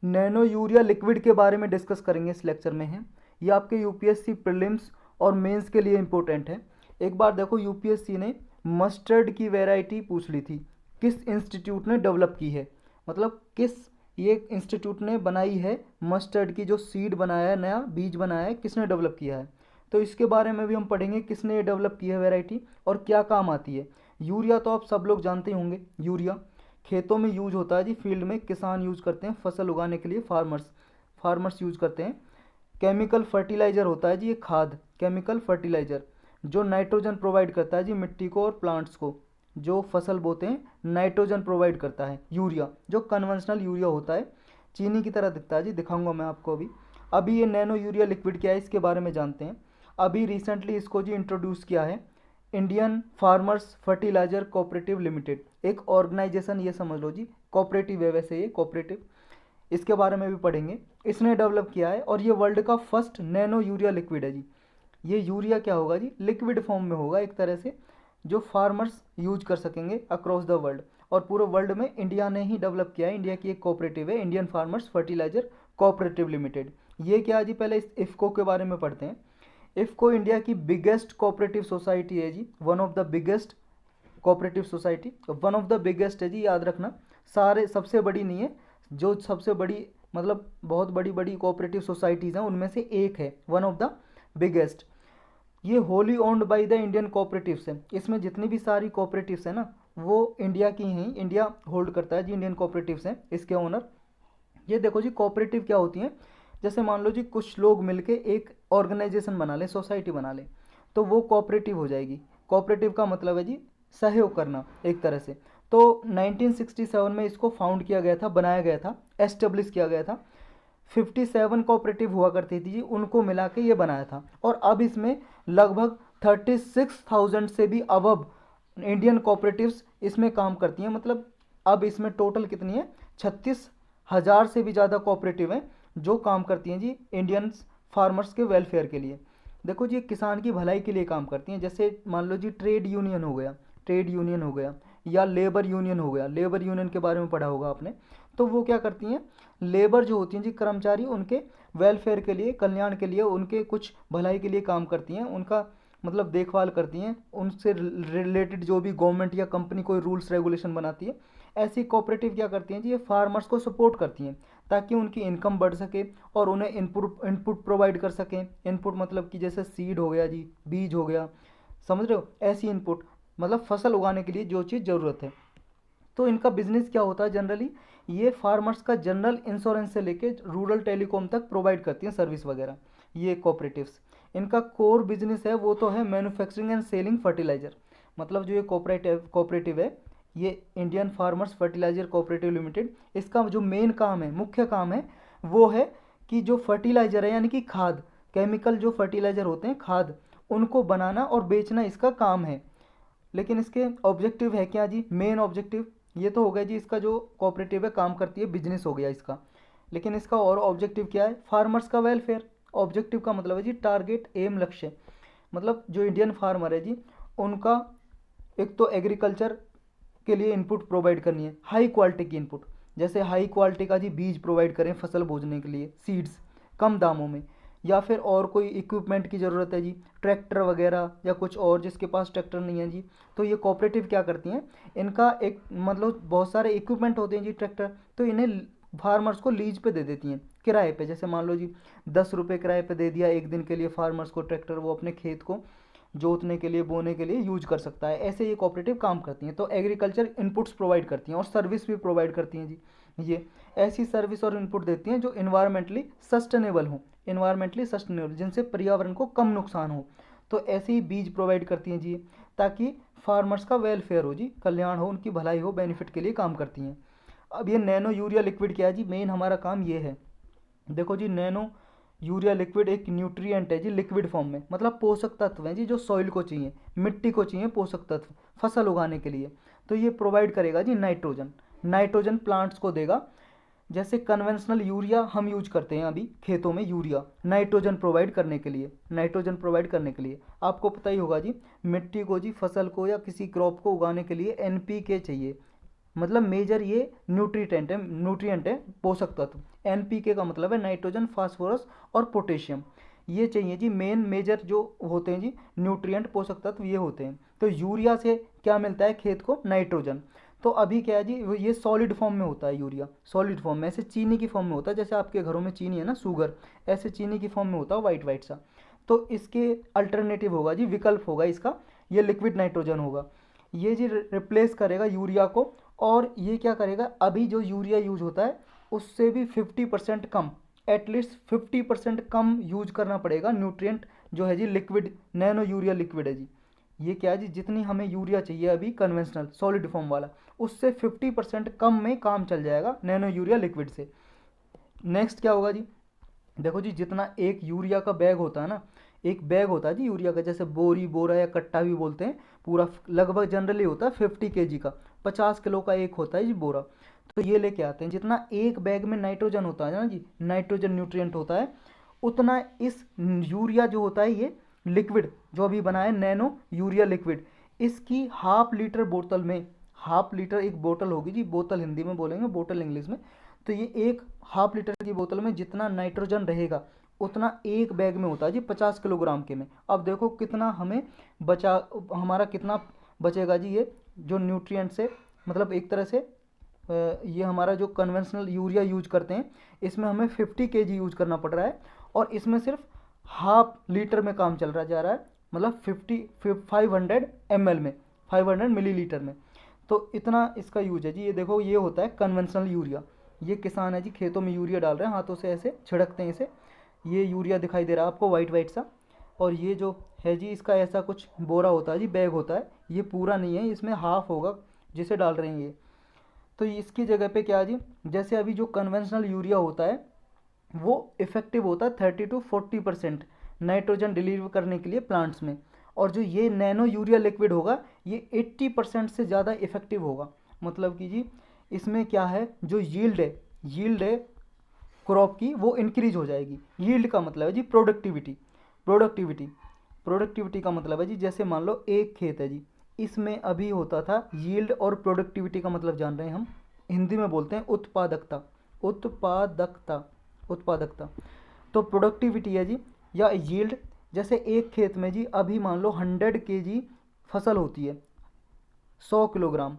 Nano urea liquid के बारे में डिस्कस करेंगे इस लेक्चर में है। ये आपके यूपीएससी प्रीलिम्स और मेंस के लिए इम्पोर्टेंट है। एक बार देखो, यूपीएससी ने मस्टर्ड की वैरायटी पूछ ली थी, किस इंस्टीट्यूट ने डेवलप की है, मतलब किस ये इंस्टीट्यूट ने बनाई है मस्टर्ड की, जो सीड बनाया है, नया बीज बनाया है, किसने डेवलप किया है। तो इसके बारे में भी हम पढ़ेंगे, किसने ये डेवलप की है वैरायटी और क्या काम आती है। यूरिया तो आप सब लोग जानते ही होंगे, यूरिया खेतों में यूज होता है जी, फील्ड में किसान यूज करते हैं फसल उगाने के लिए, फार्मर्स यूज करते हैं। केमिकल फर्टिलाइजर होता है जी ये खाद, केमिकल फर्टिलाइजर जो नाइट्रोजन प्रोवाइड करता है जी मिट्टी को और प्लांट्स को, जो फसल बोते हैं नाइट्रोजन प्रोवाइड करता है। यूरिया जो कन्वेंशनल यूरिया होता है, चीनी की तरह दिखता है जी, दिखाऊंगा मैं आपको अभी। अभी ये नैनो यूरिया लिक्विड क्या है इसके बारे में जानते हैं। अभी रिसेंटली इसको जी इंट्रोड्यूस किया है Indian farmers fertiliser cooperative limited, एक ऑर्गेनाइजेशन ये समझ लो जी, कोऑपरेटिव है वैसे ये कोऑपरेटिव, इसके बारे में भी पढ़ेंगे। इसने डेवलप किया है और ये वर्ल्ड का फर्स्ट नैनो यूरिया लिक्विड है जी। ये यूरिया क्या होगा जी, लिक्विड फॉर्म में होगा एक तरह से, जो फार्मर्स यूज कर सकेंगे अक्रॉस द वर्ल्ड। और पूरे वर्ल्ड में इंडिया ने ही डेवलप किया है, इंडिया की एक कोऑपरेटिव है Indian farmers fertiliser cooperative limited. ये क्या है जी, पहले इस इफ्को के बारे में पढ़ते हैं। इफ्को इंडिया की बिगेस्ट कोऑपरेटिव सोसाइटी है जी, one of the biggest cooperative society, one of the biggest है जी, याद रखना, सारे सबसे बड़ी नहीं है, जो सबसे बड़ी मतलब बहुत बड़ी बड़ी कोऑपरेटिव सोसाइटीज़ हैं उनमें से एक है, वन ऑफ द बिगेस्ट। ये wholly owned by the Indian cooperatives है, इसमें जितनी भी सारी कोऑपरेटिव्स हैं ना वो इंडिया की हैं, इंडिया होल्ड करता है जी, इंडियन कोऑपरेटिव्स हैं इसके ओनर। ये देखो जी, कोऑपरेटिव क्या होती हैं, जैसे मान लो जी कुछ लोग मिलके एक ऑर्गेनाइजेशन बना लें, सोसाइटी बना लें, तो वो कोऑपरेटिव हो जाएगी। कोऑपरेटिव का मतलब है जी सहयोग करना एक तरह से। तो 1967 में इसको फाउंड किया गया था, बनाया गया था, एस्टेब्लिश किया गया था। 57 कोऑपरेटिव हुआ करती थी जी, उनको मिला के ये बनाया था। और अब इसमें लगभग 36,000 से भी अबव इंडियन कोऑपरेटिव्स इसमें काम करती हैं। मतलब अब इसमें टोटल कितनी है, 36,000 से भी ज़्यादा कोऑपरेटिव हैं जो काम करती हैं जी इंडियन फार्मर्स के वेलफेयर के लिए। देखो जी, किसान की भलाई के लिए काम करती हैं। जैसे मान लो जी ट्रेड यूनियन हो गया, ट्रेड यूनियन हो गया, या लेबर यूनियन हो गया, लेबर यूनियन के बारे में पढ़ा होगा आपने। तो वो क्या करती हैं, लेबर जो होती हैं जी कर्मचारी, उनके वेलफेयर के लिए, कल्याण के लिए, उनके कुछ भलाई के लिए काम करती हैं, उनका मतलब देखभाल करती हैं, उनसे रिलेटेड जो भी गवर्नमेंट या कंपनी कोई रूल्स रेगुलेशन बनाती है। ऐसी कोऑपरेटिव क्या करती हैं जी, ये फार्मर्स को सपोर्ट करती हैं ताकि उनकी इनकम बढ़ सके और उन्हें इनपुट प्रोवाइड कर सकें। इनपुट मतलब कि जैसे सीड हो गया जी, बीज हो गया, समझ रहे हो, ऐसी इनपुट मतलब फसल उगाने के लिए जो चीज़ ज़रूरत है। तो इनका बिजनेस क्या होता है जनरली, ये फार्मर्स का जनरल इंश्योरेंस से लेके रूरल टेलीकॉम तक प्रोवाइड करती हैं सर्विस वगैरह ये कोऑपरेटिव्स। इनका कोर बिजनेस है वो तो है मैन्युफैक्चरिंग एंड सेलिंग फर्टिलाइजर। मतलब जो ये कोऑपरेटिव है, ये Indian farmers fertiliser cooperative limited, इसका जो मेन काम है, मुख्य काम है, वो है कि जो फर्टिलाइजर है यानी कि खाद, केमिकल जो फर्टिलाइजर होते हैं खाद, उनको बनाना और बेचना इसका काम है। लेकिन इसके ऑब्जेक्टिव है क्या जी, मेन ऑब्जेक्टिव ये तो हो गया जी, इसका जो कोऑपरेटिव है काम करती है, बिजनेस हो गया इसका। लेकिन इसका और ऑब्जेक्टिव क्या है, फार्मर्स का वेलफेयर। ऑब्जेक्टिव का मतलब है जी टारगेट, एम, लक्ष्य। मतलब जो इंडियन फार्मर है जी, उनका एक तो एग्रीकल्चर के लिए इनपुट प्रोवाइड करनी है, हाई क्वालिटी की इनपुट, जैसे हाई क्वालिटी का जी बीज प्रोवाइड करें फसल बोने के लिए, सीड्स कम दामों में, या फिर और कोई इक्विपमेंट की ज़रूरत है जी, ट्रैक्टर वगैरह या कुछ और, जिसके पास ट्रैक्टर नहीं है जी, तो ये कोऑपरेटिव क्या करती हैं, इनका एक मतलब बहुत सारे इक्विपमेंट होते हैं जी ट्रैक्टर, तो इन्हें फार्मर्स को लीज पे दे देती हैं, किराए पे। जैसे मान लो जी 10 रुपये किराए पे दे दिया एक दिन के लिए फार्मर्स को ट्रैक्टर, वो अपने खेत को जोतने के लिए, बोने के लिए यूज कर सकता है। ऐसे ये कोऑपरेटिव काम करती हैं। तो एग्रीकल्चर इनपुट्स प्रोवाइड करती हैं और सर्विस भी प्रोवाइड करती हैं जी। ये ऐसी सर्विस और इनपुट देती हैं जो इन्वायरमेंटली सस्टेनेबल हो, इन्वायरमेंटली सस्टेनेबल जिनसे पर्यावरण को कम नुकसान हो। तो ऐसे ही बीज प्रोवाइड करती हैं जी, ताकि फार्मर्स का वेलफेयर हो जी, कल्याण हो, उनकी भलाई हो, बेनिफिट के लिए काम करती हैं। अब ये नैनो यूरिया लिक्विड क्या है जी, मेन हमारा काम ये है। देखो जी, नैनो यूरिया लिक्विड एक न्यूट्रिएंट है जी, लिक्विड फॉर्म में, मतलब पोषक तत्व हैं जी जो सॉइल को चाहिए, मिट्टी को चाहिए पोषक तत्व फसल उगाने के लिए। तो ये प्रोवाइड करेगा जी नाइट्रोजन, नाइट्रोजन प्लांट्स को देगा। जैसे कन्वेंशनल यूरिया हम यूज करते हैं अभी खेतों में, यूरिया नाइट्रोजन प्रोवाइड करने के लिए, नाइट्रोजन प्रोवाइड करने के लिए आपको पता ही होगा जी, मिट्टी को जी, फसल को या किसी क्रॉप को उगाने के लिए एनपीके चाहिए, मतलब मेजर ये न्यूट्रिएंट है पोषक तत्व। एनपीके का मतलब है नाइट्रोजन, फास्फोरस और पोटेशियम। ये चाहिए जी मेन मेजर जो होते हैं जी न्यूट्रिएंट पोषक तत्व ये होते हैं। तो यूरिया से क्या मिलता है खेत को? नाइट्रोजन। तो अभी क्या है जी ये सॉलिड फॉर्म में होता है यूरिया, सॉलिड फॉर्म में, ऐसे चीनी की फॉर्म में होता है, जैसे आपके घरों में चीनी है ना शुगर, ऐसे चीनी की फॉर्म में होता है वाइट वाइट सा। तो इसके अल्टरनेटिव होगा जी, विकल्प होगा इसका, ये लिक्विड नाइट्रोजन होगा। ये जी रिप्लेस करेगा यूरिया को। और ये क्या करेगा, अभी जो यूरिया यूज होता है उससे भी 50% कम, एटलीस्ट 50% कम यूज करना पड़ेगा न्यूट्रिएंट जो है जी लिक्विड नैनो यूरिया लिक्विड है जी। ये क्या है जी जितनी हमें यूरिया चाहिए अभी कन्वेंशनल सॉलिड फॉर्म वाला, उससे 50% कम में काम चल जाएगा नैनो यूरिया लिक्विड से। नेक्स्ट क्या होगा जी, देखो जी जितना एक यूरिया का बैग होता है ना, एक बैग होता है जी यूरिया का, जैसे बोरी, बोरा या कट्टा भी बोलते हैं, पूरा लगभग जनरली होता है 50 kg का, 50 किलो का एक होता है जी बोरा। तो ये लेके आते हैं, जितना एक बैग में नाइट्रोजन होता है ना जी, नाइट्रोजन न्यूट्रिएंट होता है, उतना इस यूरिया जो होता है ये लिक्विड जो अभी बना है नैनो यूरिया लिक्विड, इसकी हाफ लीटर बोतल में, हाफ लीटर एक बोतल होगी जी, बोतल हिंदी में बोलेंगे, बोतल इंग्लिश में। तो ये एक हाफ लीटर की बोतल में जितना नाइट्रोजन रहेगा उतना एक बैग में होता है जी 50 किलोग्राम के में। अब देखो कितना हमें बचा, हमारा कितना बचेगा जी ये जो न्यूट्रिएंट से, मतलब एक तरह से ये हमारा जो कन्वेंशनल यूरिया यूज करते हैं इसमें हमें 50 kg यूज करना पड़ रहा है, और इसमें सिर्फ हाफ लीटर में काम चल रहा जा रहा है, मतलब 500 ml में, 500 मिलीलीटर में। तो इतना इसका यूज है जी। ये देखो ये होता है कन्वेंशनल यूरिया। ये किसान है जी खेतों में यूरिया डाल रहे हैं, हाथों से ऐसे छिड़कते हैं इसे, ये यूरिया दिखाई दे रहा है आपको वाइट वाइट सा। और ये जो है जी इसका ऐसा कुछ बोरा होता है जी, बैग होता है, ये पूरा नहीं है, इसमें हाफ होगा जिसे डाल रहे हैं ये। तो इसकी जगह पे क्या है जी, जैसे अभी जो कन्वेंशनल यूरिया होता है वो इफेक्टिव होता है 30 to 40% नाइट्रोजन डिलीवर करने के लिए प्लांट्स में, और जो ये नैनो यूरिया लिक्विड होगा ये 80% से ज़्यादा इफेक्टिव होगा। मतलब कि जी इसमें क्या है, जो यील्ड है क्रॉप की वो इंक्रीज हो जाएगी। यील्ड का मतलब है जी प्रोडक्टिविटी, प्रोडक्टिविटी प्रोडक्टिविटी का मतलब है जी, जैसे मान लो एक खेत है जी, इसमें अभी होता था यील्ड, और प्रोडक्टिविटी का मतलब जान रहे हैं हम, हिंदी में बोलते हैं उत्पादकता, उत्पादकता, उत्पादकता। तो प्रोडक्टिविटी है जी या यील्ड, जैसे एक खेत में जी अभी मान लो 100 kg फसल होती है, 100 किलोग्राम,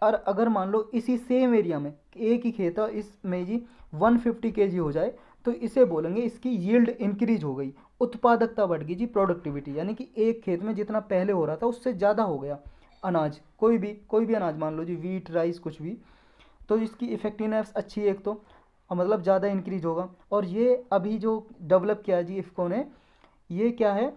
और अगर मान लो इसी सेम एरिया में एक ही खेत है इसमें जी 150 kg हो जाए, तो इसे बोलेंगे इसकी यील्ड इंक्रीज हो गई, उत्पादकता बढ़ गई जी, प्रोडक्टिविटी, यानी कि एक खेत में जितना पहले हो रहा था उससे ज़्यादा हो गया अनाज, कोई भी अनाज मान लो जी, वीट, राइस, कुछ भी। तो इसकी इफेक्टिवनेस अच्छी है एक तो, मतलब ज़्यादा इंक्रीज होगा। और ये अभी जो डेवलप किया जी इफ़को ने, ये क्या है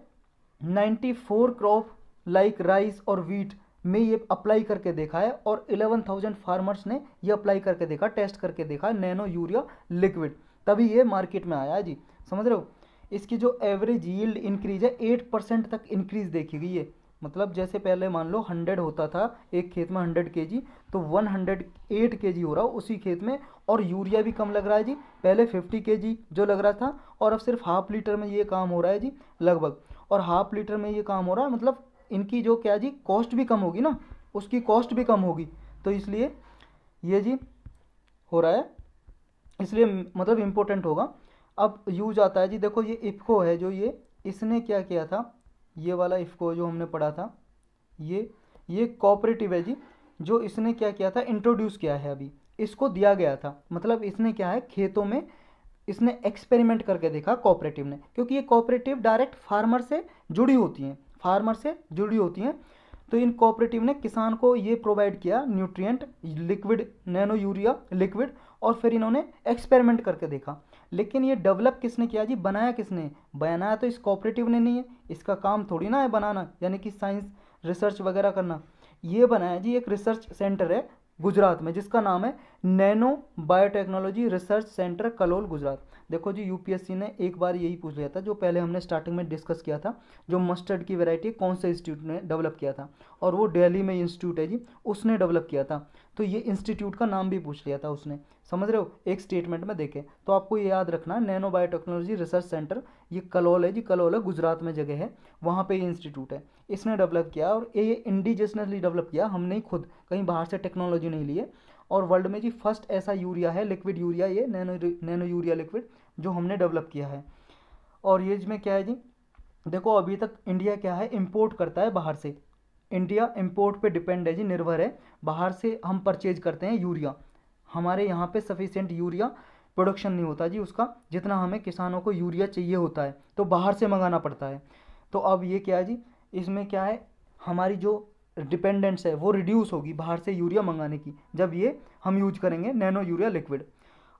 94 क्रॉप लाइक राइस और वीट में ये अप्लाई करके देखा है, और 11,000 फार्मर्स ने ये अप्लाई करके देखा, टेस्ट करके देखा नैनो यूरिया लिक्विड, तभी ये मार्केट में आया है जी। समझ रहे हो, इसकी जो एवरेज यील्ड इंक्रीज है 8% तक इंक्रीज देखी गई है। मतलब जैसे पहले मान लो 100 होता था एक खेत में 100 kg, तो 108 kg हो रहा हो उसी खेत में, और यूरिया भी कम लग रहा है जी, पहले 50 kg जो लग रहा था, और अब सिर्फ हाफ लीटर में ये काम हो रहा है जी लगभग। और हाफ लीटर में ये काम हो रहा है, मतलब इनकी जो क्या जी कॉस्ट भी कम होगी ना, उसकी कॉस्ट भी कम होगी, तो इसलिए ये जी हो रहा है, इसलिए मतलब इम्पोर्टेंट होगा। अब यूज आता है जी, देखो ये इफ़को है जो, ये इसने क्या किया था, ये वाला इफ़को जो हमने पढ़ा था, ये कोऑपरेटिव है जी, जो इसने क्या किया था, इंट्रोड्यूस किया है अभी, इसको दिया गया था, मतलब इसने क्या है खेतों में इसने एक्सपेरिमेंट करके देखा कोऑपरेटिव ने, क्योंकि ये कोऑपरेटिव डायरेक्ट फार्मर से जुड़ी होती हैं, फार्मर से जुड़ी होती हैं। तो इन कोऑपरेटिव ने किसान को ये प्रोवाइड किया nutrient liquid, nano urea liquid, और फिर इन्होंने एक्सपेरिमेंट करके देखा। लेकिन ये डेवलप किसने किया जी, बनाया किसने, बनाया तो इस कोऑपरेटिव ने नहीं है, इसका काम थोड़ी ना है बनाना, यानी कि साइंस रिसर्च वगैरह करना। ये बनाया जी एक रिसर्च सेंटर है गुजरात में, जिसका नाम है nano biotechnology research centre Kalol Gujarat. देखो जी यूपीएससी ने एक बार यही पूछ लिया था, जो पहले हमने स्टार्टिंग में डिस्कस किया था, जो मस्टर्ड की वैरायटी कौन से इंस्टीट्यूट ने डेवलप किया था, और वो दिल्ली में इंस्टीट्यूट है जी, उसने डेवलप किया था। तो ये इंस्टीट्यूट का नाम भी पूछ लिया था उसने, समझ रहे हो, एक स्टेटमेंट में देखे। तो आपको ये याद रखना है, नैनो बायोटेक्नोलॉजी रिसर्च सेंटर, ये कलोल है जी, कलोल है, गुजरात में जगह है, वहाँ पे ये इंस्टीट्यूट है, इसने डेवलप किया और ये इंडिजिनसली डेवलप किया, हमने ही खुद, कहीं बाहर से टेक्नोलॉजी नहीं ली है। और वर्ल्ड में जी फर्स्ट ऐसा यूरिया है, लिक्विड यूरिया, ये नैनो यूरिया लिक्विड जो हमने डेवलप किया है। और ये इसमें क्या है जी, देखो अभी तक इंडिया क्या है, इंपोर्ट करता है बाहर से, इंडिया इंपोर्ट पे डिपेंड है जी, निर्भर है, बाहर से हम परचेज करते हैं यूरिया, हमारे यहाँ पे सफिशिएंट यूरिया प्रोडक्शन नहीं होता जी उसका, जितना हमें किसानों को यूरिया चाहिए होता है, तो बाहर से मंगाना पड़ता है। तो अब ये क्या है जी, इसमें क्या है, हमारी जो डिपेंडेंस है वो रिड्यूस होगी बाहर से यूरिया मंगाने की, जब ये हम यूज करेंगे नैनो यूरिया लिक्विड।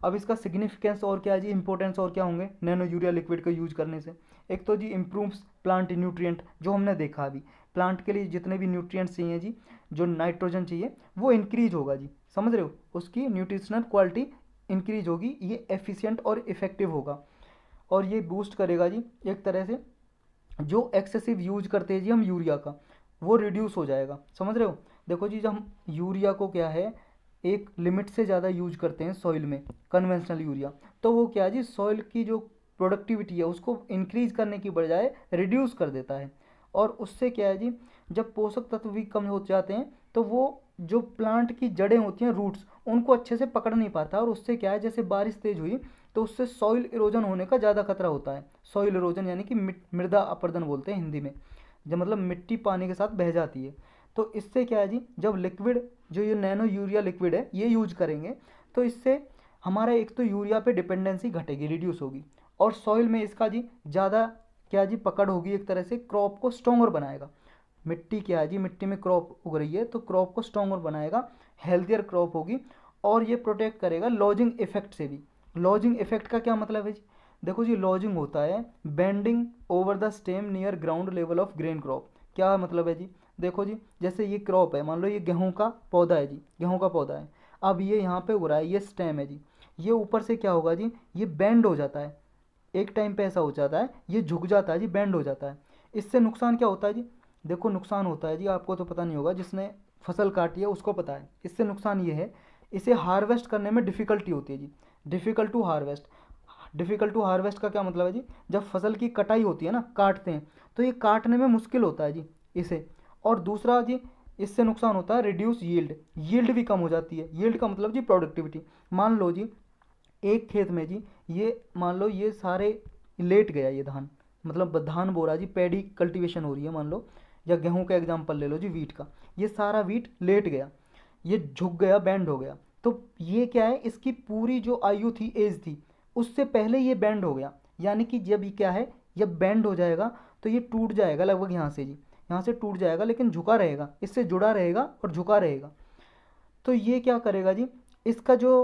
अब इसका सिग्निफिकेंस और क्या है जी, इंपॉर्टेंस और क्या होंगे नैनो यूरिया लिक्विड का यूज करने से। एक तो जी इम्प्रूव्स प्लांट न्यूट्रिएंट, जो हमने देखा अभी, प्लांट के लिए जितने भी न्यूट्रिएंट्स चाहिए जी, जो नाइट्रोजन चाहिए वो इंक्रीज होगा जी, समझ रहे हो, उसकी न्यूट्रिशनल क्वालिटी इंक्रीज होगी, ये एफिशिएंट और इफेक्टिव होगा। और ये बूस्ट करेगा जी एक तरह से, जो एक्सेसिव यूज करते हैं जी हम यूरिया का, वो रिड्यूस हो जाएगा, समझ रहे हो। देखो जी, जब हम यूरिया को क्या है, एक लिमिट से ज़्यादा यूज करते हैं सॉइल में, कन्वेंशनल यूरिया, तो वो क्या है जी, सॉइल की जो प्रोडक्टिविटी है उसको इंक्रीज करने की बजाय रिड्यूस कर देता है। और उससे क्या है जी, जब पोषक तत्व भी कम हो जाते हैं तो वो जो प्लांट की जड़ें होती हैं, रूट्स, उनको अच्छे से पकड़ नहीं पाता, और उससे क्या है, जैसे बारिश तेज हुई तो उससे सॉइल इरोजन होने का ज़्यादा खतरा होता है। सॉइल इरोजन यानी कि मृदा अपरदन बोलते हैं हिंदी में, जब मतलब मिट्टी पानी के साथ बह जाती है। तो इससे क्या है जी, जब लिक्विड, जो ये नैनो यूरिया लिक्विड है ये यूज करेंगे, तो इससे हमारा एक तो यूरिया पे डिपेंडेंसी घटेगी, रिड्यूस होगी, और सॉइल में इसका जी ज़्यादा क्या जी पकड़ होगी, एक तरह से क्रॉप को स्ट्रॉन्गर बनाएगा। मिट्टी क्या है जी, मिट्टी में क्रॉप उग रही है तो क्रॉप को स्ट्रॉन्गर बनाएगा, हेल्थियर क्रॉप होगी। और ये प्रोटेक्ट करेगा लॉजिंग इफेक्ट से भी। लॉजिंग इफेक्ट का क्या मतलब है जी, देखो जी, लॉजिंग होता है bending over the stem near ground level of grain crop. क्या मतलब है जी, देखो जी, जैसे ये क्रॉप है, मान लो ये गेहूं का पौधा है जी, गेहूं का पौधा है, अब ये यहाँ पे उग रहा है, ये स्टेम है जी, ये ऊपर से क्या होगा जी, ये बेंड हो जाता है, एक टाइम पे ऐसा हो जाता है, ये झुक जाता है जी, बेंड हो जाता है। इससे नुकसान क्या होता है जी, देखो नुकसान होता है जी, आपको तो पता नहीं होगा, जिसने फसल काटी है उसको पता है। इससे नुकसान ये है, इसे हार्वेस्ट करने में डिफ़िकल्टी होती है जी, difficult to harvest. Difficult to harvest का क्या मतलब है जी, जब फसल की कटाई होती है ना, काटते हैं, तो ये काटने में मुश्किल होता है जी इसे। और दूसरा जी, इससे नुकसान होता है रिड्यूस यील्ड, यील्ड भी कम हो जाती है। यील्ड का मतलब जी प्रोडक्टिविटी। मान लो जी, एक खेत में जी, ये मान लो ये सारे लेट गया ये धान, मतलब धान बो रहा जी, पैडी कल्टीवेशन हो रही है मान लो, या गेहूं का एग्जांपल ले लो जी, वीट का, ये सारा वीट लेट गया, ये झुक गया, बैंड हो गया, तो ये क्या है, इसकी पूरी जो आयु थी, एज थी, उससे पहले ये बैंड हो गया। यानी कि जब ये क्या है, जब बैंड हो जाएगा तो ये टूट जाएगा लगभग यहाँ से जी, यहाँ से टूट जाएगा, लेकिन झुका रहेगा, इससे जुड़ा रहेगा और झुका रहेगा। तो ये क्या करेगा जी, इसका जो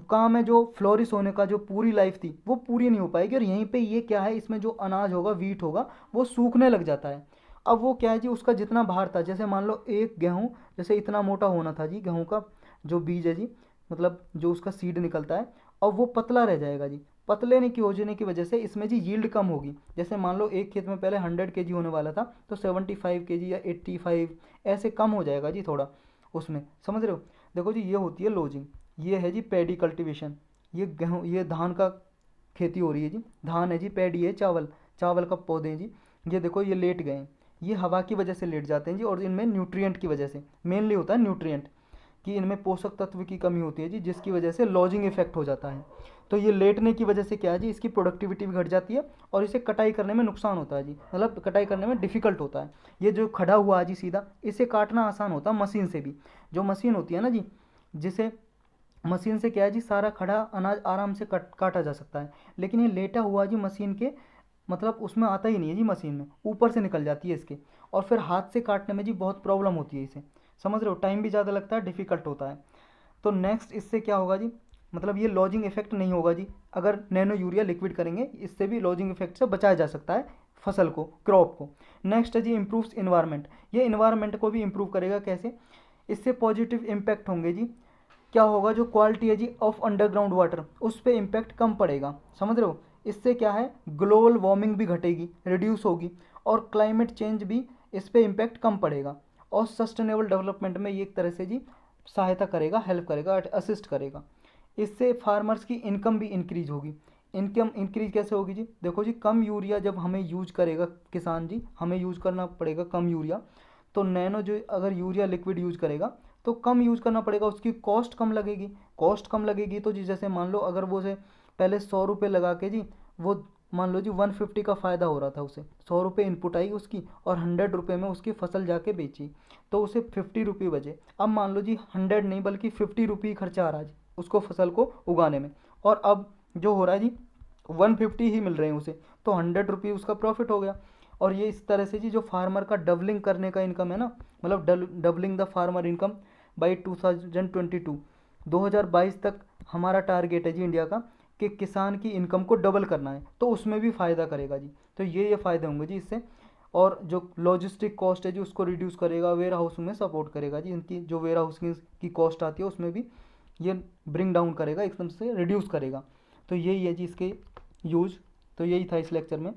काम है, जो फ्लोरिश होने का जो पूरी लाइफ थी वो पूरी नहीं हो पाएगी, और यहीं पे ये क्या है, इसमें जो अनाज होगा, वीट होगा, वो सूखने लग जाता है। अब वो क्या है जी, उसका जितना भार था, जैसे मान लो एक गेहूँ जैसे इतना मोटा होना था जी, गेहूँ का जो बीज है जी, मतलब जो उसका सीड निकलता है, और वो पतला रह जाएगा जी। पतले नहीं की हो जाने की वजह से इसमें जी यील्ड कम होगी। जैसे मान लो एक खेत में पहले 100 kg होने वाला था, तो 75 kg या 85 ऐसे कम हो जाएगा जी थोड़ा उसमें, समझ रहे हो। देखो जी, ये होती है लॉजिंग, ये है जी पैडी कल्टीवेशन, ये गेहूँ, ये धान का खेती हो रही है जी, धान है जी, पैडी है, चावल, चावल का पौधे हैं जी। ये देखो, ये लेट गए हैं, ये हवा की वजह से लेट जाते हैं जी, और इनमें न्यूट्रिएंट की वजह से मेनली होता है न्यूट्रिएंट, कि इनमें पोषक तत्व की कमी होती है जी, जिसकी वजह से लॉजिंग इफेक्ट हो जाता है। तो ये लेटने की वजह से क्या है जी, इसकी प्रोडक्टिविटी भी घट जाती है, और इसे कटाई करने में नुकसान होता है जी, मतलब कटाई करने में डिफिकल्ट होता है। ये जो खड़ा हुआ है जी सीधा, इसे काटना आसान होता है मशीन से भी। जो मशीन होती है ना जी, जिसे मशीन से क्या है जी, सारा खड़ा अनाज आराम से काटा जा सकता है, लेकिन ये लेटा हुआ जी मशीन के, मतलब उसमें आता ही नहीं है जी, मशीन में ऊपर से निकल जाती है इसके, और फिर हाथ से काटने में जी बहुत प्रॉब्लम होती है इसे, समझ रहे हो, टाइम भी ज़्यादा लगता है, डिफिकल्ट होता है। तो नेक्स्ट इससे क्या होगा जी, मतलब ये लॉजिंग इफेक्ट नहीं होगा जी, अगर नैनो यूरिया लिक्विड करेंगे, इससे भी लॉजिंग इफेक्ट से बचाया जा सकता है फसल को, क्रॉप को। नेक्स्ट है जी इम्प्रूव्स इन्वायरमेंट, ये इन्वायरमेंट को भी इम्प्रूव करेगा। कैसे, इससे पॉजिटिव इम्पैक्ट होंगे जी। क्या होगा, जो क्वालिटी है जी ऑफ अंडरग्राउंड वाटर, उस पर इम्पैक्ट कम पड़ेगा, समझ रहे हो। इससे क्या है, ग्लोबल वार्मिंग भी घटेगी, रिड्यूस होगी, और क्लाइमेट चेंज भी, इस पर इम्पैक्ट कम पड़ेगा। और सस्टेनेबल डेवलपमेंट में ये एक तरह से जी सहायता करेगा, हेल्प करेगा, असिस्ट करेगा। इससे फार्मर्स की इनकम भी इंक्रीज होगी। इनकम इंक्रीज कैसे होगी जी? देखो जी, कम यूरिया जब हमें यूज करेगा किसान जी, हमें यूज करना पड़ेगा कम यूरिया, तो नैनो जो अगर यूरिया लिक्विड यूज करेगा तो कम यूज करना पड़ेगा, उसकी कॉस्ट कम लगेगी। कॉस्ट कम लगेगी तो जी जैसे मान लो अगर वो से पहले 100 रुपये लगा के जी, वो मान लो जी 150 का फ़ायदा हो रहा था उसे, 100 रुपये इनपुट आई उसकी और 100 रुपये में उसकी फसल जाके बेची, तो उसे 50 रुपये बचे। अब मान लो जी 100 नहीं बल्कि 50 रुपये खर्चा आ रहा है जी उसको फसल को उगाने में, और अब जो हो रहा है जी 150 ही मिल रहे हैं उसे, तो 100 रुपये उसका प्रॉफिट हो गया। और ये इस तरह से जी जो फार्मर का डबलिंग करने का इनकम है ना, मतलब doubling the farmer income by 2022, 2022 तक हमारा टारगेट है जी इंडिया का कि किसान की इनकम को डबल करना है, तो उसमें भी फ़ायदा करेगा जी। तो ये फ़ायदे होंगे जी इससे। और जो लॉजिस्टिक कॉस्ट है जी उसको रिड्यूस करेगा, वेयर हाउस में सपोर्ट करेगा जी, इनकी जो वेयर हाउस की कॉस्ट आती है उसमें भी ये ब्रिंग डाउन करेगा, एकदम से रिड्यूस करेगा। तो यही है जी इसके यूज। तो यही था इस लेक्चर में।